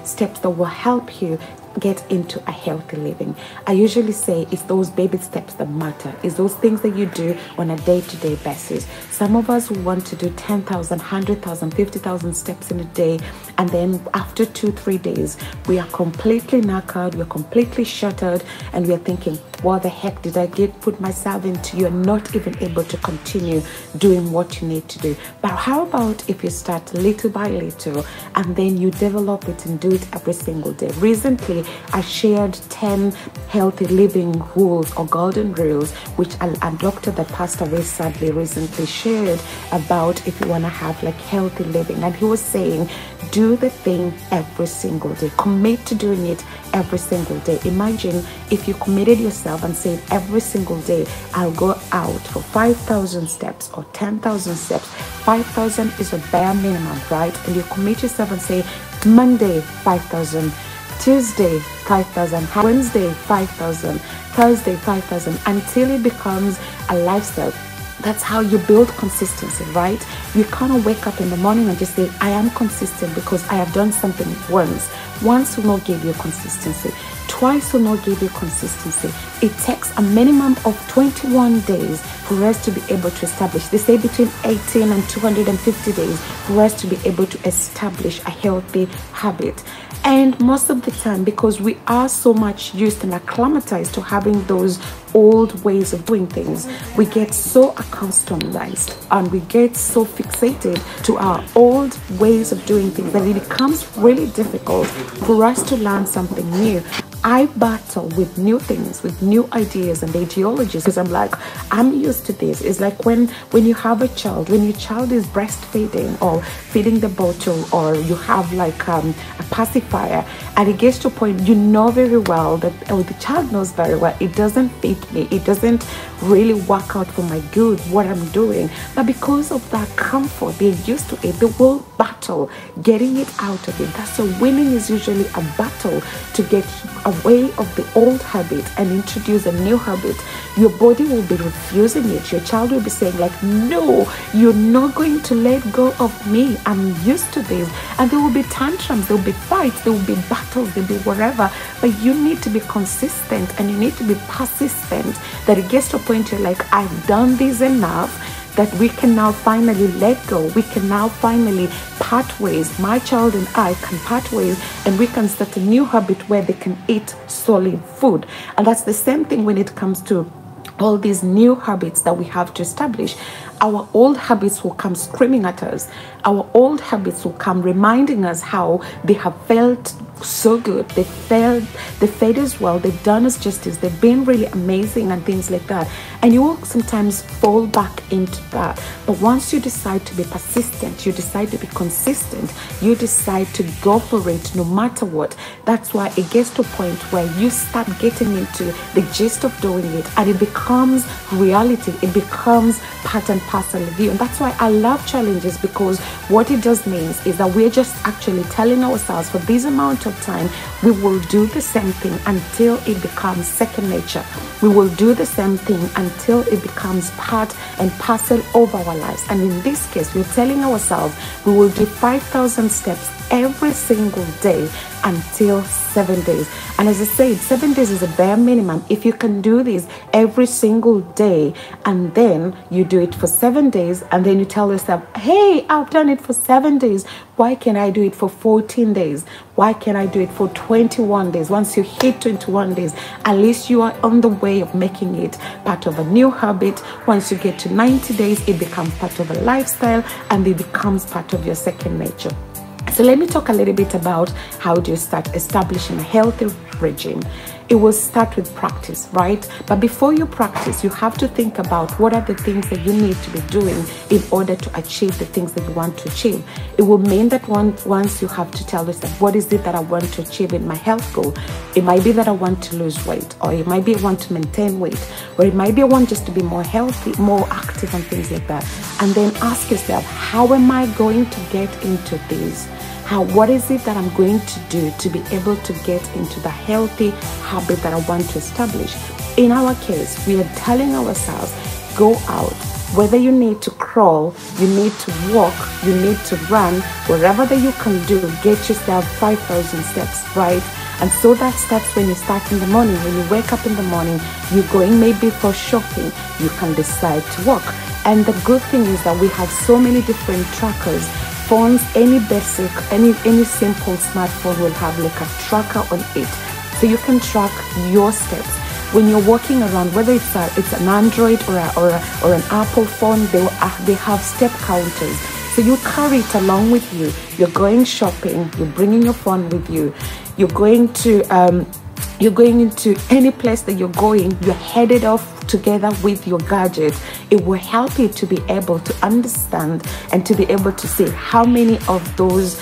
steps that will help you get into a healthy living. I usually say it's those baby steps that matter. It's those things that you do on a day-to-day basis. Some of us want to do 10,000, 100,000, 50,000 steps in a day, and then after 2-3 days, we are completely knackered, we're completely shattered, and we're thinking, what the heck did I put myself into? You're not even able to continue doing what you need to do. But how about if you start little by little and then you develop it and do it every single day? Recently, I shared 10 healthy living rules or golden rules, which a doctor that passed away sadly recently shared about if you want to have like healthy living. And he was saying, do the thing every single day. Commit to doing it every single day. Imagine if you committed yourself and said every single day, I'll go out for 5,000 steps or 10,000 steps. 5,000 is a bare minimum, right? And you commit yourself and say, Monday, 5,000. Tuesday, 5,000, Wednesday, 5,000, Thursday, 5,000, until it becomes a lifestyle. That's how you build consistency, right? You can't wake up in the morning and just say, I am consistent because I have done something once. Once will not give you consistency. Twice will not give you consistency. It takes a minimum of 21 days for us to be able to establish. They say between 18 and 250 days for us to be able to establish a healthy habit. And most of the time, because we are so much used and acclimatized to having those old ways of doing things, we get so accustomed and we get so fixated to our old ways of doing things that it becomes really difficult for us to learn something new. I battle with new things, with new ideas and ideologies, because I'm like, I'm used to this. It's like when you have a child, when your child is breastfeeding or feeding the bottle, or you have like a pacifier, and it gets to a point you know very well that, oh, the child knows very well, it doesn't fit me, it doesn't really work out for my good, what I'm doing. But because of that comfort, they're used to it, they will battle getting it out of it. That's so winning is usually a battle to get away of the old habit and introduce a new habit. Your body will be refusing it. Your child will be saying like, no, you're not going to let go of me. I'm used to this. And there will be tantrums, there will be fights, there will be battles, there will be whatever. But you need to be consistent and you need to be persistent, that it gets to a point you're like, I've done this enough, that we can now finally let go. We can now finally part ways. My child and I can part ways, and we can start a new habit where they can eat solid food. And that's the same thing when it comes to all these new habits that we have to establish. Our old habits will come screaming at us. Our old habits will come reminding us how they have felt so good. They fed us well. They've done us justice. They've been really amazing and things like that. And you will sometimes fall back into that. But once you decide to be persistent, you decide to be consistent, you decide to go for it no matter what, that's why it gets to a point where you start getting into the gist of doing it, and it becomes reality. It becomes part and parcel of you. And that's why I love challenges, because what it just means is that we're just actually telling ourselves for this amount of time we will do the same thing until it becomes second nature. We will do the same thing until it becomes part and parcel of our lives. And in this case, we're telling ourselves we will do 5,000 steps every single day until 7 days. And as I said, 7 days is a bare minimum. If you can do this every single day, and then you do it for 7 days, and then you tell yourself, hey, I've done it for 7 days, why can't I do it for 14 days? Why can't I do it for 21 days? Once you hit 21 days, at least you are on the way of making it part of a new habit. Once you get to 90 days, it becomes part of a lifestyle, and it becomes part of your second nature. So let me talk a little bit about how do you start establishing a healthy regime. It will start with practice, right? But before you practice, you have to think about what are the things that you need to be doing in order to achieve the things that you want to achieve. It will mean that once you have to tell yourself, what is it that I want to achieve in my health goal? It might be that I want to lose weight, or it might be I want to maintain weight, or it might be I want just to be more healthy, more active and things like that. And then ask yourself, how am I going to get into this? What is it that I'm going to do to be able to get into the healthy habit that I want to establish? In our case, we are telling ourselves, go out, Whether you need to crawl, you need to walk, you need to run, wherever that you can do, get yourself 5,000 steps, right? And so that steps when you start in the morning, when you wake up in the morning, you're going maybe for shopping, you can decide to walk. And the good thing is that we have so many different trackers. Phones, any basic, any simple smartphone will have like a tracker on it. So you can track your steps. When you're walking around, whether it's an Android or an Apple phone, they have step counters. So you carry it along with you. You're going shopping, you're bringing your phone with you. You're going into any place that you're going, you're headed off together with your gadget. It will help you to be able to understand and to be able to say how many of those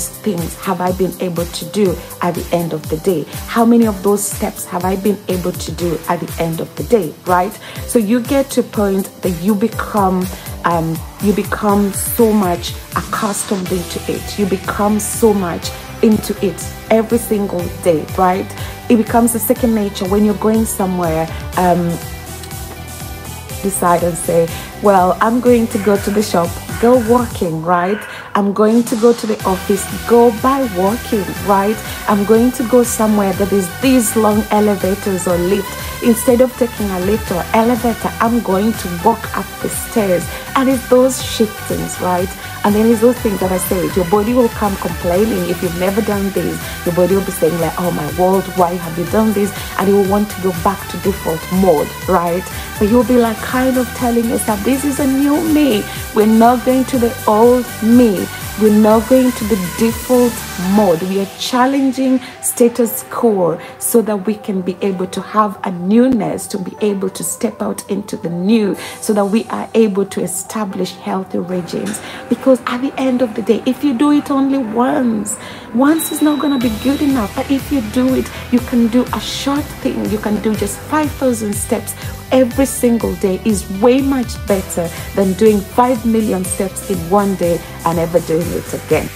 things have I been able to do at the end of the day? How many of those steps have I been able to do at the end of the day, right? So you get to a point that you become so much accustomed into it. You become so much into it every single day, right? It becomes a second nature. When you're going somewhere, decide and say, well, I'm going to go to the shop, go walking, right? I'm going to go to the office, go by walking, right? I'm going to go somewhere that is these long elevators or lift. Instead of taking a lift or elevator, I'm going to walk up the stairs. And it's those shiftings, right? And then it's those things that I say, your body will come complaining if you've never done this. Your body will be saying like, oh my world, why have you done this? And you will want to go back to default mode, right? But you'll be like kind of telling yourself, this is a new me. We're not going to the old me. We're not going to the default mode. We are challenging status quo so that we can be able to have a newness, to be able to step out into the new, so that we are able to establish healthy regimes. Because at the end of the day, if you do it only once is not going to be good enough. But if you do it, you can do a short thing. You can do just 5,000 steps every single day is way much better than doing 5 million steps in one day and never doing it again.